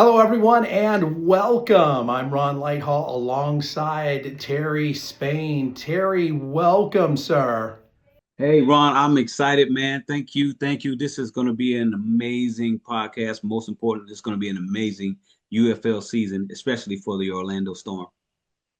Hello, everyone, and welcome. I'm Ron Lighthall alongside Terry Spain. Terry, welcome, sir. Hey, Ron, I'm excited, man. Thank you. Thank you. This is going to be an amazing podcast. Most important, it's going to be an amazing UFL season, especially for the Orlando Storm.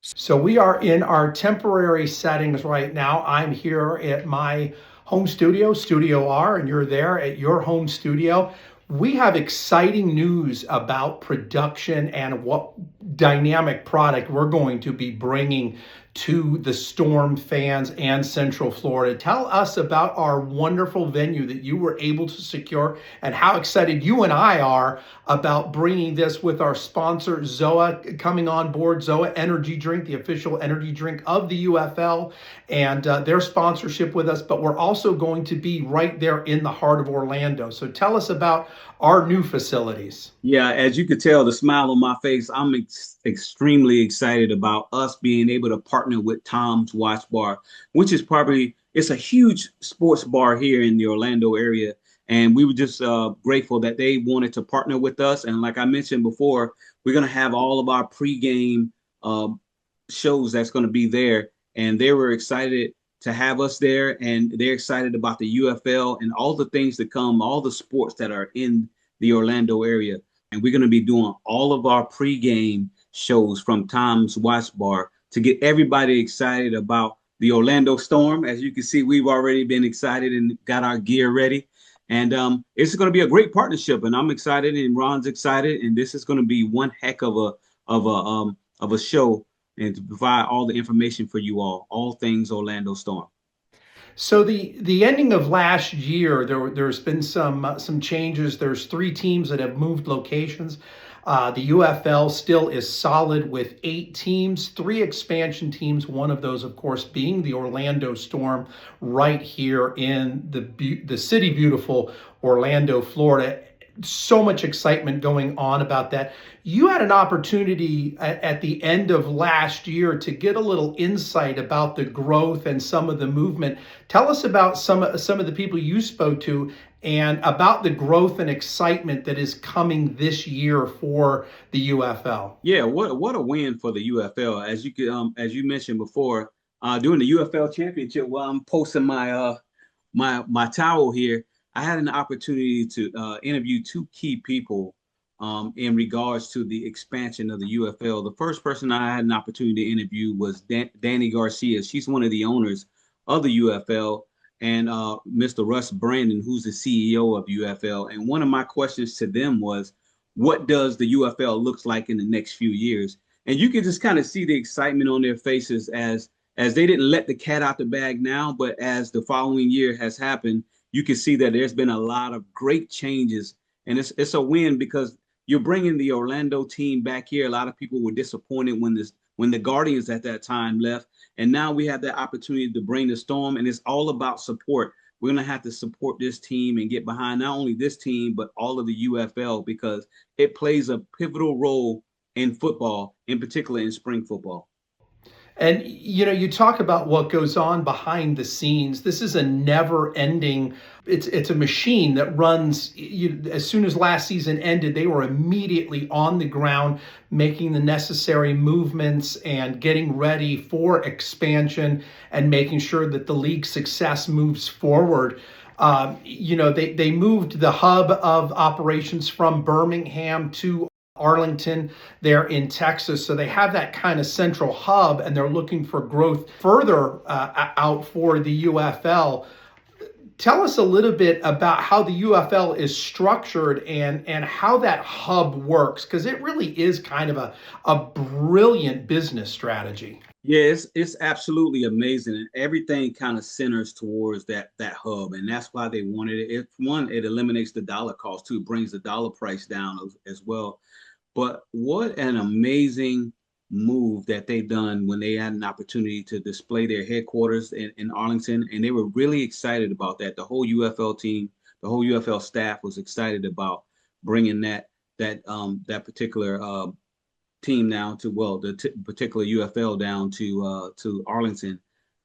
So, we are in our temporary settings right now. I'm here at my home studio, Studio R, and you're there at your home studio. We have exciting news about production and what dynamic product we're going to be bringing to the Storm fans and Central Florida. Tell us about our wonderful venue that you were able to secure and how excited you and I are about bringing this with our sponsor, ZOA, coming on board. ZOA Energy Drink, the official energy drink of the UFL, and their sponsorship with us. But we're also going to be right there in the heart of Orlando. So tell us about our new facilities. Yeah, as you could tell, the smile on my face, I'm extremely excited about us being able to partner with Tom's Watch Bar, which is probably it's a huge sports bar here in the Orlando area. And we were just grateful that they wanted to partner with us. And like I mentioned before, we're going to have all of our pregame uh, shows that's going to be there. And they were excited to have us there. And they're excited about the UFL and all the things that come, all the sports that are in the Orlando area. And we're going to be doing all of our pregame shows from Tom's Watch Bar to get everybody excited about the Orlando Storm. As you can see, we've already been excited and got our gear ready. And it's going to be a great partnership, and I'm excited, and Ron's excited, and this is going to be one heck of a show, and to provide all the information for you all things Orlando Storm. So the ending of last year, there's been some changes. There's three teams that have moved locations. The UFL still is solid with 8 teams, three expansion teams. One of those, of course, being the Orlando Storm, right here in the city beautiful Orlando, Florida. So much excitement going on about that. You had an opportunity at the end of last year to get a little insight about the growth and some of the movement. Tell us about some of the people you spoke to and about the growth and excitement that is coming this year for the UFL. Yeah, what a win for the UFL. As you mentioned before, during the UFL championship, while I'm posting my towel here, I had an opportunity to interview two key people in regards to the expansion of the UFL. The first person I had an opportunity to interview was Danny Garcia. She's one of the owners of the UFL, and Mr. Russ Brandon, who's the CEO of UFL. And one of my questions to them was, what does the UFL looks like in the next few years? And you can just kind of see the excitement on their faces as they didn't let the cat out the bag now, but as the following year has happened, you can see that there's been a lot of great changes, and it's a win because you're bringing the Orlando team back here. A lot of people were disappointed when the Guardians at that time left, and now we have the opportunity to bring the Storm, and it's all about support. We're going to have to support this team and get behind not only this team but all of the UFL because it plays a pivotal role in football, in particular in spring football. And you talk about what goes on behind the scenes. This is a never-ending. It's a machine that runs. As soon as last season ended, they were immediately on the ground, making the necessary movements and getting ready for expansion and making sure that the league's success moves forward. They moved the hub of operations from Birmingham to Arlington there in Texas. So they have that kind of central hub and they're looking for growth further out for the UFL. Tell us a little bit about how the UFL is structured and how that hub works, because it really is kind of a brilliant business strategy. Yeah, it's absolutely amazing, and everything kind of centers towards that hub, and that's why they wanted it. One, it eliminates the dollar cost too, brings the dollar price down as well. But what an amazing move that they done when they had an opportunity to display their headquarters in Arlington, and they were really excited about that. The whole UFL team, the whole UFL staff was excited about bringing that particular team down to particular UFL down to Arlington,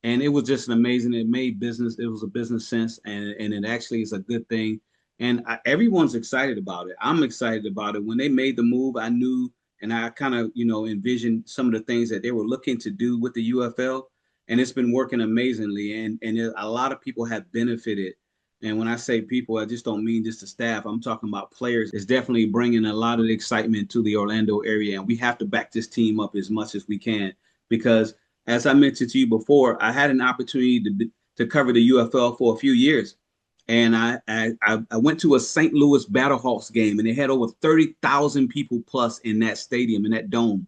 and it was just an amazing. It made business. It was a business sense, and it actually is a good thing And everyone's excited about it. I'm excited about it. When they made the move, I knew, and I kind of, envisioned some of the things that they were looking to do with the UFL, and it's been working amazingly. And a lot of people have benefited. And when I say people, I just don't mean just the staff. I'm talking about players. It's definitely bringing a lot of excitement to the Orlando area, and we have to back this team up as much as we can because, as I mentioned to you before, I had an opportunity to cover the UFL for a few years. And I went to a St. Louis Battlehawks game, and they had over 30,000 people plus in that stadium, in that dome.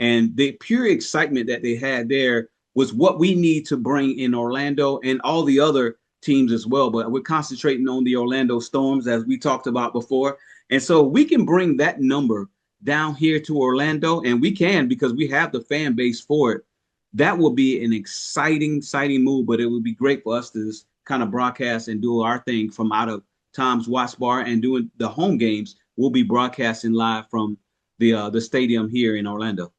And the pure excitement that they had there was what we need to bring in Orlando and all the other teams as well. But we're concentrating on the Orlando Storms, as we talked about before. And so we can bring that number down here to Orlando, and we can because we have the fan base for it. That will be an exciting move, but it would be great for us to just kind of broadcast and do our thing from out of Tom's Watch Bar, and doing the home games. We'll be broadcasting live from the stadium here in Orlando.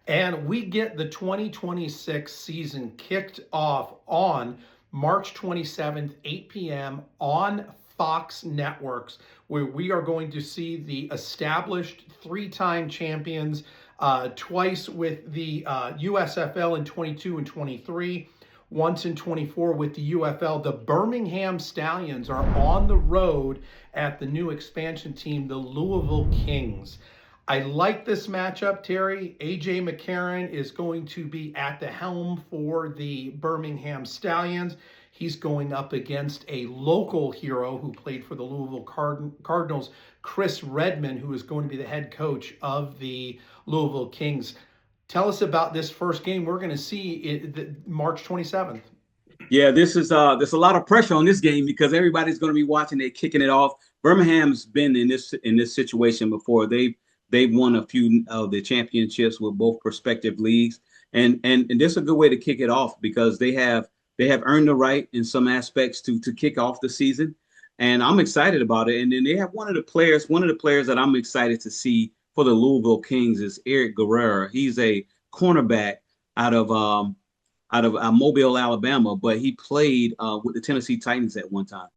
And we get the 2026 season kicked off on March 27th, 8 p.m. on Fox Networks, where we are going to see the established three-time champions, twice with the USFL in 22 and 23, once in 24 with the UFL. The Birmingham Stallions are on the road at the new expansion team, the Louisville Kings. I like this matchup, Terry. A.J. McCarron is going to be at the helm for the Birmingham Stallions. He's going up against a local hero who played for the Louisville Cardinals, Chris Redman, who is going to be the head coach of the Louisville Kings. Tell us about this first game we're going to see March 27th. Yeah, there's a lot of pressure on this game because everybody's going to be watching it, kicking it off. Birmingham's been in this situation before. They've won a few of the championships with both prospective leagues, and this is a good way to kick it off because they have earned the right in some aspects to kick off the season, and I'm excited about it. And then they have one of the players that I'm excited to see for the Louisville Kings is Eric Guerrera. He's a cornerback out of Mobile, Alabama, but he played with the Tennessee Titans at one time.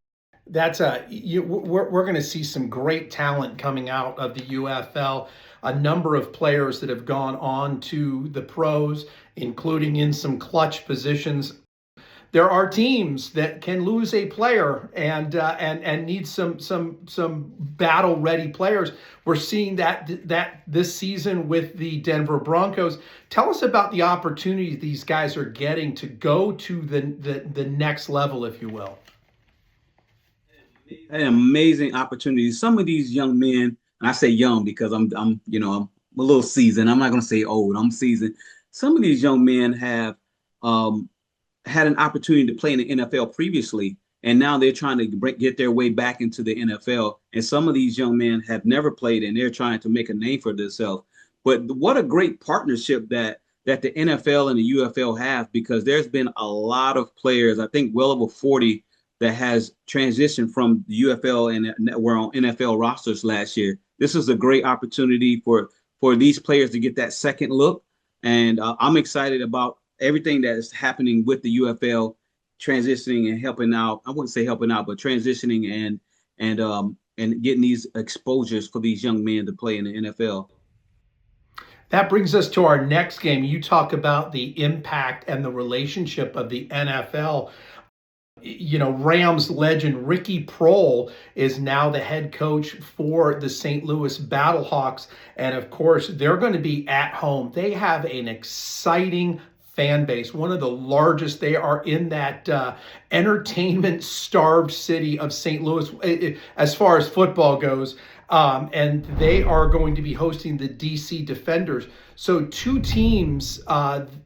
We're going to see some great talent coming out of the UFL. A number of players that have gone on to the pros, including in some clutch positions. There are teams that can lose a player and need some battle ready players. We're seeing that this season with the Denver Broncos. Tell us about the opportunity these guys are getting to go to the next level, if you will. An amazing opportunity. Some of these young men, and I say young because I'm a little seasoned. I'm not going to say old. I'm seasoned. Some of these young men have had an opportunity to play in the NFL previously, and now they're trying to get their way back into the NFL. And some of these young men have never played, and they're trying to make a name for themselves. But what a great partnership that the NFL and the UFL have, because there's been a lot of players, I think well over 40, that has transitioned from the UFL and were on NFL rosters last year. This is a great opportunity for these players to get that second look. And I'm excited about everything that is happening with the UFL transitioning and helping out. I wouldn't say helping out, but transitioning and getting these exposures for these young men to play in the NFL. That brings us to our next game. You talk about the impact and the relationship of the NFL. Rams legend Ricky Proehl is now the head coach for the St. Louis Battlehawks. And of course, they're going to be at home. They have an exciting fan base, one of the largest. They are in that entertainment starved city of St. Louis as far as football goes. And they are going to be hosting the DC Defenders. So two teams,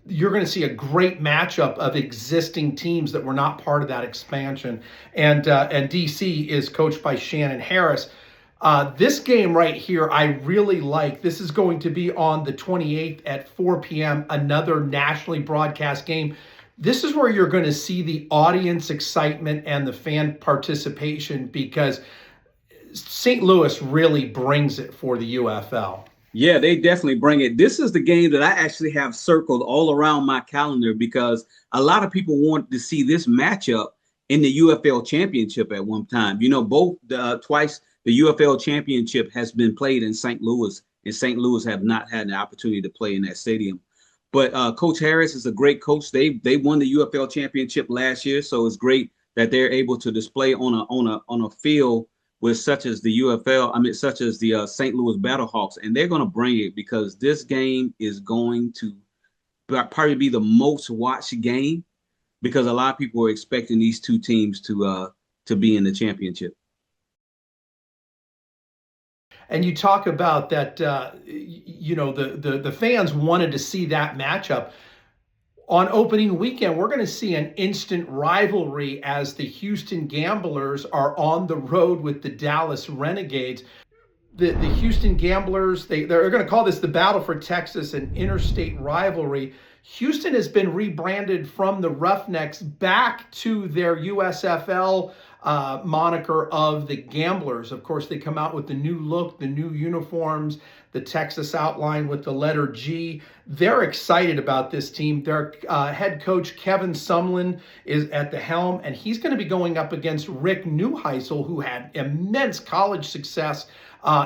you're going to see a great matchup of existing teams that were not part of that expansion. And DC is coached by Shannon Harris. This game right here, I really like. This is going to be on the 28th at 4 p.m., another nationally broadcast game. This is where you're going to see the audience excitement and the fan participation, because St. Louis really brings it for the UFL. Yeah, they definitely bring it. This is the game that I actually have circled all around my calendar because a lot of people want to see this matchup in the UFL championship at one time. Both twice the UFL championship has been played in St. Louis, and St. Louis have not had an opportunity to play in that stadium. But Coach Harris is a great coach. They won the UFL championship last year, so it's great that they're able to display on a field with such as the UFL. I mean, such as the St. Louis Battlehawks, and they're going to bring it because this game is going to probably be the most watched game because a lot of people are expecting these two teams to be in the championship. And you talk about that, the fans wanted to see that matchup. On opening weekend, we're going to see an instant rivalry as the Houston Gamblers are on the road with the Dallas Renegades. The Houston Gamblers, they're going to call this the Battle for Texas, an interstate rivalry. Houston has been rebranded from the Roughnecks back to their USFL moniker of the Gamblers. Of course, they come out with the new look, the new uniforms, the Texas outline with the letter G. They're excited about this team. Their head coach, Kevin Sumlin, is at the helm, and he's going to be going up against Rick Neuheisel, who had immense college success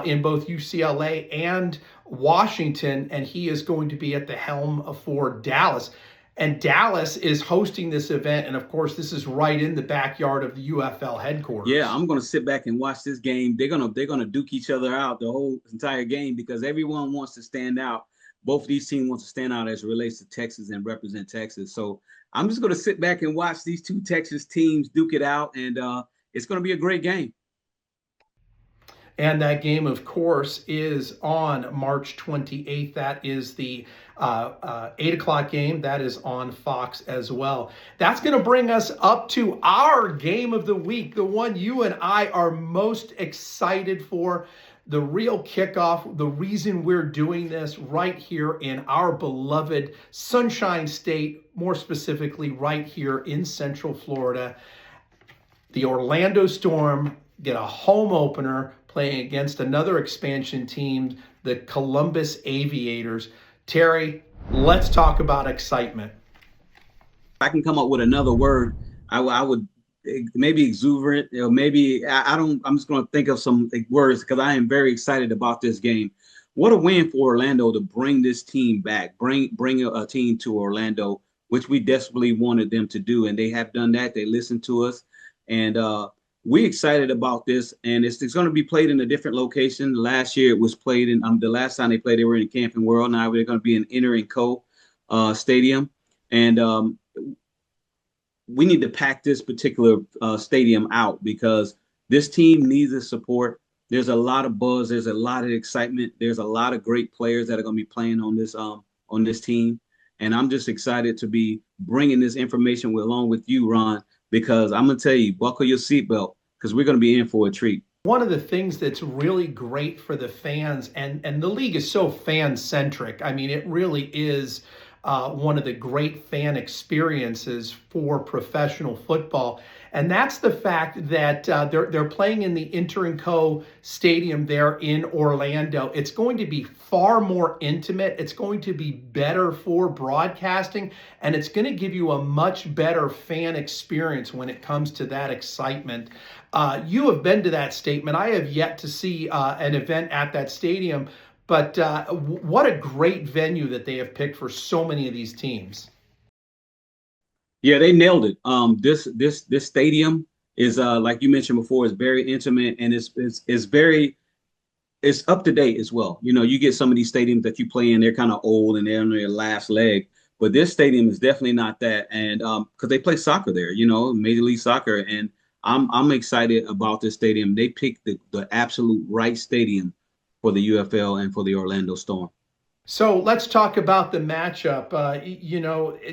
in both UCLA and Washington, and he is going to be at the helm for Dallas. And Dallas is hosting this event, and of course, this is right in the backyard of the UFL headquarters. Yeah, I'm going to sit back and watch this game. They're gonna duke each other out the whole entire game because everyone wants to stand out. Both of these teams want to stand out as it relates to Texas and represent Texas. So I'm just going to sit back and watch these two Texas teams duke it out, and it's going to be a great game. And that game, of course, is on March 28th. That is the 8 o'clock game. That is on Fox as well. That's going to bring us up to our game of the week, the one you and I are most excited for, the real kickoff, the reason we're doing this right here in our beloved Sunshine State, more specifically right here in Central Florida. The Orlando Storm get a home opener playing against another expansion team, the Columbus Aviators. Terry, let's talk about excitement. I can come up with another word. I would maybe exuberant, maybe I'm just going to think of some words because I am very excited about this game. What a win for Orlando to bring this team back, bring a team to Orlando, which we desperately wanted them to do. And they have done that. They listened to us. And we're excited about this, and it's going to be played in a different location. Last year, it was played in the last time they played, they were in Camping World. Now we're going to be in Enter & Co. Stadium, and we need to pack this particular stadium out because this team needs the support. There's a lot of buzz. There's a lot of excitement. There's a lot of great players that are going to be playing on this team, and I'm just excited to be bringing this information along with you, Ron. Because I'm going to tell you, buckle your seatbelt because we're going to be in for a treat. One of the things that's really great for the fans, and the league is so fan-centric. I mean, it really is one of the great fan experiences for professional football. And that's the fact that they're playing in the Enter & Co. Stadium there in Orlando. It's going to be far more intimate. It's going to be better for broadcasting, and it's going to give you a much better fan experience when it comes to that excitement. You have been to that stadium. I have yet to see an event at that stadium, but what a great venue that they have picked for so many of these teams. Yeah, they nailed it. This stadium is like you mentioned before, is very intimate and it's up to date as well. You get some of these stadiums that you play in, they're kind of old and they're on their last leg, but this stadium is definitely not that. And because they play soccer there, Major League Soccer, and I'm excited about this stadium. They picked the absolute right stadium for the UFL and for the Orlando Storm. So let's talk about the matchup.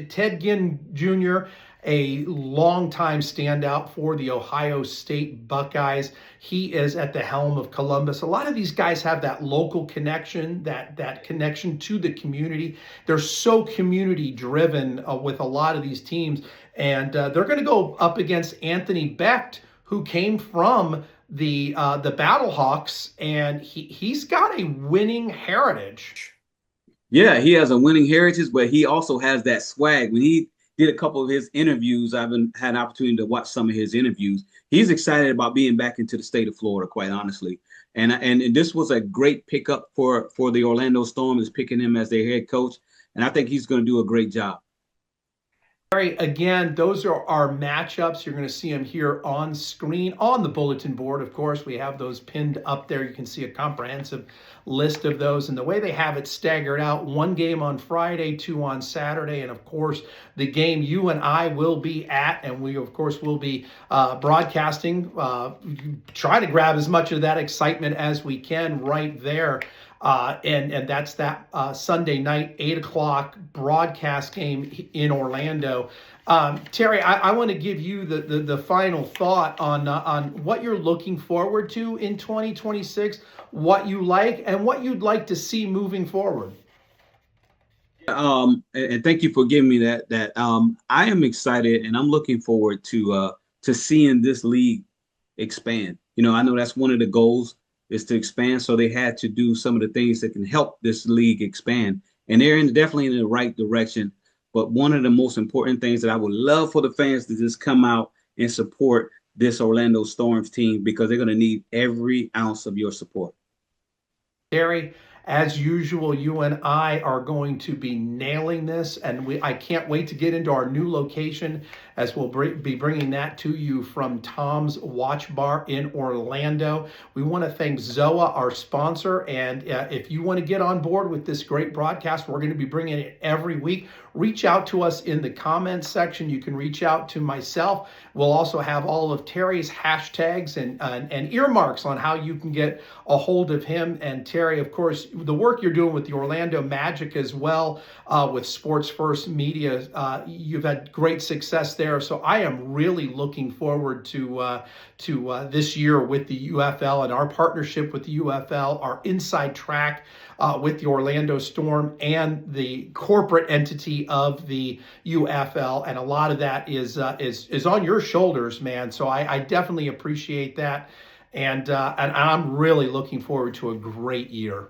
Ted Ginn Jr., a longtime standout for the Ohio State Buckeyes. He is at the helm of Columbus. A lot of these guys have that local connection, that connection to the community. They're so community driven with a lot of these teams. And they're going to go up against Anthony Becht, who came from the Battlehawks, and he's got a winning heritage. Yeah, he has a winning heritage, but he also has that swag. When he did a couple of his interviews. I've had an opportunity to watch some of his interviews. He's excited about being back into the state of Florida, quite honestly. And this was a great pickup for the Orlando Storm, is picking him as their head coach. And I think he's going to do a great job. Terry, again, those are our matchups. You're going to see them here on screen on the bulletin board. Of course, we have those pinned up there. You can see a comprehensive list of those. And the way they have it staggered out, one game on Friday, two on Saturday, and of course, the game you and I will be at, and we, of course, will be broadcasting. Try to grab as much of that excitement as we can right there. And that's that Sunday night, 8 o'clock broadcast game in Orlando. Terry, I want to give you the final thought on what you're looking forward to in 2026, what you like, and what you'd like to see moving forward. And thank you for giving me that. I am excited, and I'm looking forward to seeing this league expand. I know that's one of the goals, is to expand. So they had to do some of the things that can help this league expand. And they're definitely in the right direction. But one of the most important things that I would love for the fans to just come out and support this Orlando Storms team, because they're going to need every ounce of your support. Terry, as usual, you and I are going to be nailing this, and I can't wait to get into our new location, as we'll be bringing that to you from Tom's Watch Bar in Orlando. We want to thank Zoa, our sponsor, and if you want to get on board with this great broadcast, we're going to be bringing it every week. Reach out to us in the comments section. You can reach out to myself. We'll also have all of Terry's hashtags and earmarks on how you can get a hold of him. And Terry, of course, the work you're doing with the Orlando Magic as well, with Sports First Media, you've had great success there. So I am really looking forward to this year with the UFL and our partnership with the UFL, our inside track with the Orlando Storm and the corporate entity of the UFL, and a lot of that is on your shoulders, man. So I definitely appreciate that, and I'm really looking forward to a great year.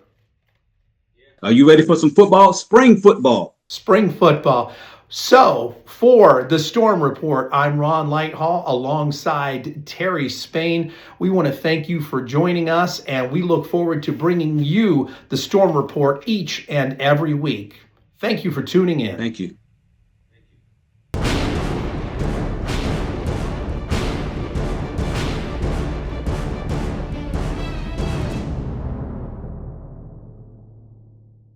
Are you ready for some football? Spring football. Spring football. So, for the Storm Report, I'm Ron Lighthall alongside Terry Spain. We want to thank you for joining us, and we look forward to bringing you the Storm Report each and every week. Thank you for tuning in. Thank you.